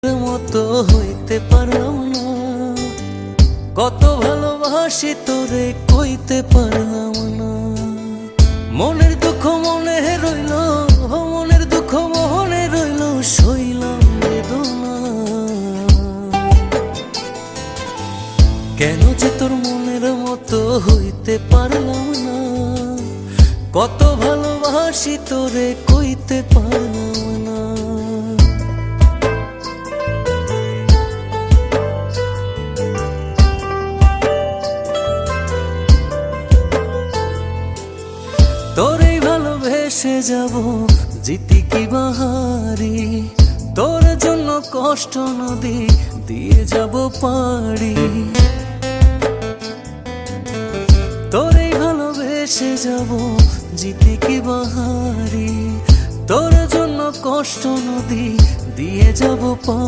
মতো হইতে পারলাম না, কত ভালোবাসি তোরে কইতে পারলাম না। মনের দুঃখ মনে রইল, মনের দুঃখ মনে রইল, সইলাম বেদনা। কেন যে তোর মনের মতো হইতে পারলাম না, কত ভালোবাসি তোরে কইতে পারলাম না। তোরে ভালোবেসে যাব জিতি কি বাহারি, তোর জন্য কষ্ট নদী দিয়ে যাব পাড়ি। তোরে ভালোবেসে যাব জিতি কি বাহারি, তোর জন্য কষ্ট নদী দিয়ে যাব পাড়ি।